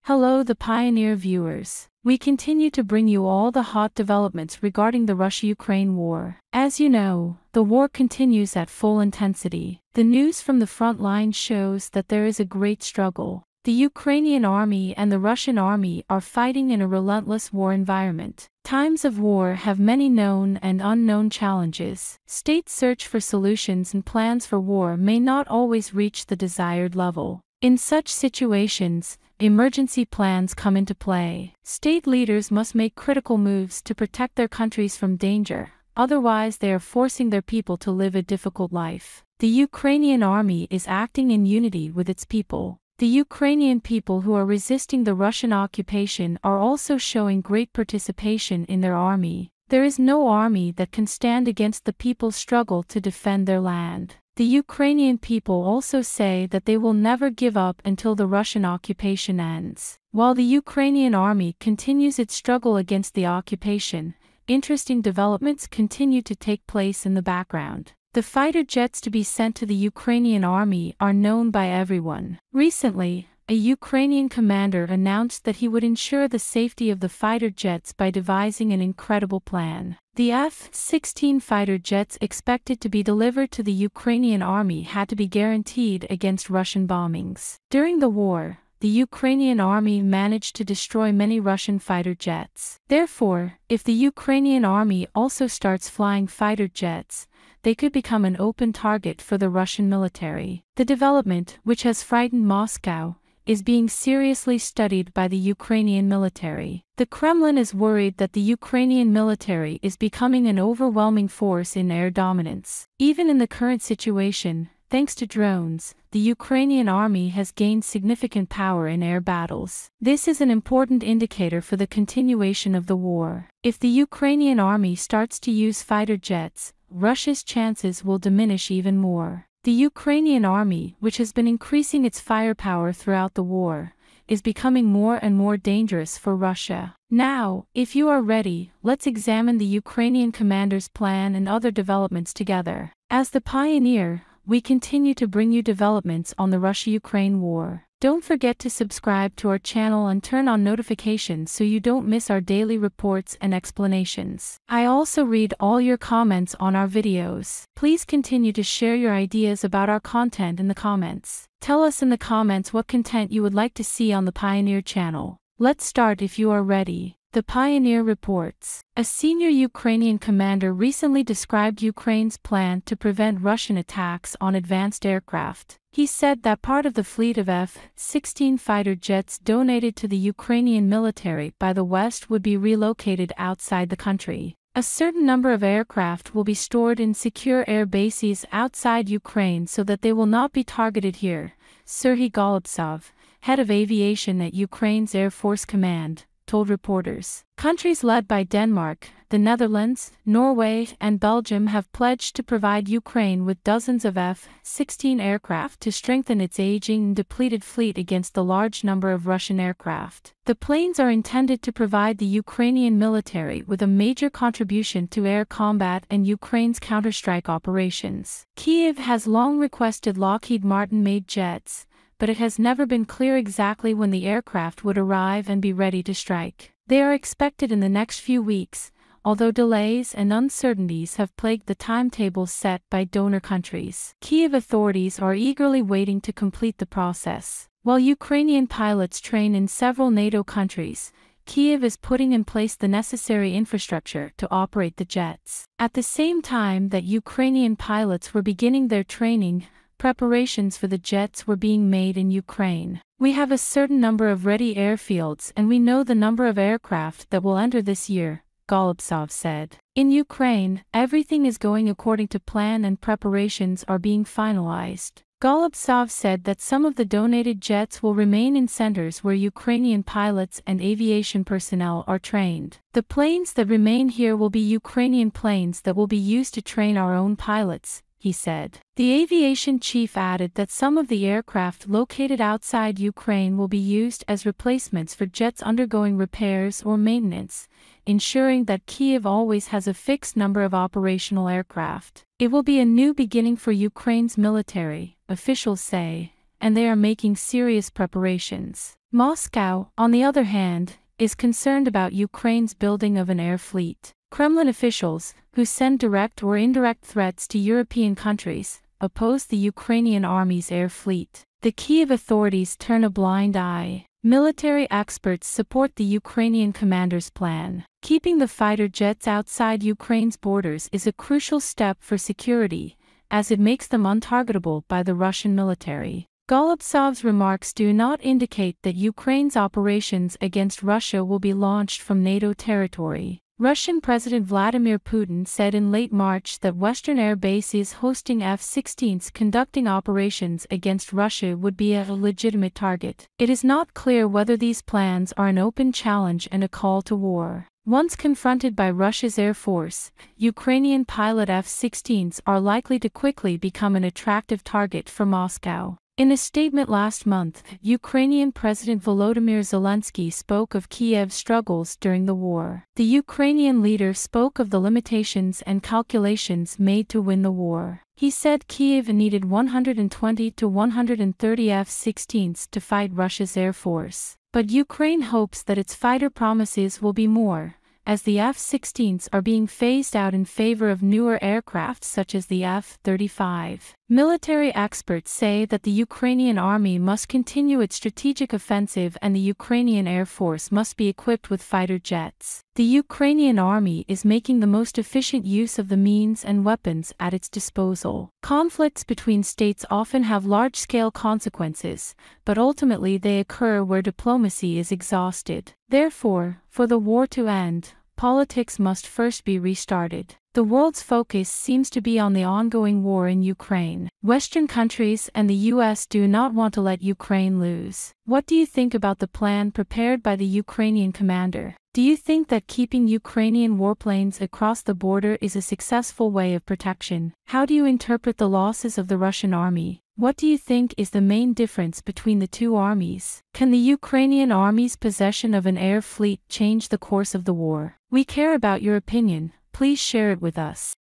Hello, the Pioneer viewers. We continue to bring you all the hot developments regarding the Russia-Ukraine war. As you know, the war continues at full intensity. The news from the front line shows that there is a great struggle. The Ukrainian army and the Russian army are fighting in a relentless war environment. Times of war have many known and unknown challenges. States search for solutions and plans for war may not always reach the desired level. In such situations, emergency plans come into play. State leaders must make critical moves to protect their countries from danger, otherwise they are forcing their people to live a difficult life. The Ukrainian army is acting in unity with its people. The Ukrainian people who are resisting the Russian occupation are also showing great participation in their army. There is no army that can stand against the people's struggle to defend their land. The Ukrainian people also say that they will never give up until the Russian occupation ends. While the Ukrainian army continues its struggle against the occupation, interesting developments continue to take place in the background. The fighter jets to be sent to the Ukrainian army are known by everyone. Recently, a Ukrainian commander announced that he would ensure the safety of the fighter jets by devising an incredible plan. The F-16 fighter jets expected to be delivered to the Ukrainian army had to be guaranteed against Russian bombings. During the war, the Ukrainian army managed to destroy many Russian fighter jets. Therefore, if the Ukrainian army also starts flying fighter jets, they could become an open target for the Russian military. The development, which has frightened Moscow, is being seriously studied by the Ukrainian military. The Kremlin is worried that the Ukrainian military is becoming an overwhelming force in air dominance. Even in the current situation, thanks to drones, the Ukrainian army has gained significant power in air battles. This is an important indicator for the continuation of the war. If the Ukrainian army starts to use fighter jets, Russia's chances will diminish even more. The Ukrainian army, which has been increasing its firepower throughout the war, is becoming more and more dangerous for Russia. Now, if you are ready, let's examine the Ukrainian commander's plan and other developments together. As the Pioneer, we continue to bring you developments on the Russia-Ukraine war. Don't forget to subscribe to our channel and turn on notifications so you don't miss our daily reports and explanations. I also read all your comments on our videos. Please continue to share your ideas about our content in the comments. Tell us in the comments what content you would like to see on the Pioneer channel. Let's start if you are ready. The Pioneer reports. A senior Ukrainian commander recently described Ukraine's plan to prevent Russian attacks on advanced aircraft. He said that part of the fleet of F-16 fighter jets donated to the Ukrainian military by the West would be relocated outside the country. A certain number of aircraft will be stored in secure air bases outside Ukraine so that they will not be targeted here, Serhiy Golubtsov, head of aviation at Ukraine's Air Force Command, told reporters. Countries led by Denmark, the Netherlands, Norway, and Belgium have pledged to provide Ukraine with dozens of F-16 aircraft to strengthen its aging and depleted fleet against the large number of Russian aircraft. The planes are intended to provide the Ukrainian military with a major contribution to air combat and Ukraine's counterstrike operations. Kiev has long requested Lockheed Martin-made jets, but it has never been clear exactly when the aircraft would arrive and be ready to strike. They are expected in the next few weeks, although delays and uncertainties have plagued the timetables set by donor countries. Kiev authorities are eagerly waiting to complete the process. While Ukrainian pilots train in several NATO countries, Kiev is putting in place the necessary infrastructure to operate the jets. At the same time that Ukrainian pilots were beginning their training, preparations for the jets were being made in Ukraine. We have a certain number of ready airfields and we know the number of aircraft that will enter this year, Golubtsov said. In Ukraine, everything is going according to plan and preparations are being finalized. Golubtsov said that some of the donated jets will remain in centers where Ukrainian pilots and aviation personnel are trained. The planes that remain here will be Ukrainian planes that will be used to train our own pilots, he said. The aviation chief added that some of the aircraft located outside Ukraine will be used as replacements for jets undergoing repairs or maintenance, ensuring that Kiev always has a fixed number of operational aircraft. It will be a new beginning for Ukraine's military, officials say, and they are making serious preparations. Moscow, on the other hand, is concerned about Ukraine's building of an air fleet. Kremlin officials, who send direct or indirect threats to European countries, oppose the Ukrainian army's air fleet. The Kiev authorities turn a blind eye. Military experts support the Ukrainian commander's plan. Keeping the fighter jets outside Ukraine's borders is a crucial step for security, as it makes them untargetable by the Russian military. Golubtsov's remarks do not indicate that Ukraine's operations against Russia will be launched from NATO territory. Russian President Vladimir Putin said in late March that Western air bases hosting F-16s conducting operations against Russia would be a legitimate target. It is not clear whether these plans are an open challenge and a call to war. Once confronted by Russia's Air Force, Ukrainian pilot F-16s are likely to quickly become an attractive target for Moscow. In a statement last month, Ukrainian President Volodymyr Zelensky spoke of Kiev's struggles during the war. The Ukrainian leader spoke of the limitations and calculations made to win the war. He said Kiev needed 120 to 130 F-16s to fight Russia's Air Force. But Ukraine hopes that its fighter promises will be more, as the F-16s are being phased out in favor of newer aircraft such as the F-35. Military experts say that the Ukrainian army must continue its strategic offensive and the Ukrainian Air Force must be equipped with fighter jets. The Ukrainian army is making the most efficient use of the means and weapons at its disposal. Conflicts between states often have large-scale consequences, but ultimately they occur where diplomacy is exhausted. Therefore, for the war to end, politics must first be restarted. The world's focus seems to be on the ongoing war in Ukraine. Western countries and the US do not want to let Ukraine lose. What do you think about the plan prepared by the Ukrainian commander? Do you think that keeping Ukrainian warplanes across the border is a successful way of protection? How do you interpret the losses of the Russian army? What do you think is the main difference between the two armies? Can the Ukrainian army's possession of an air fleet change the course of the war? We care about your opinion. Please share it with us.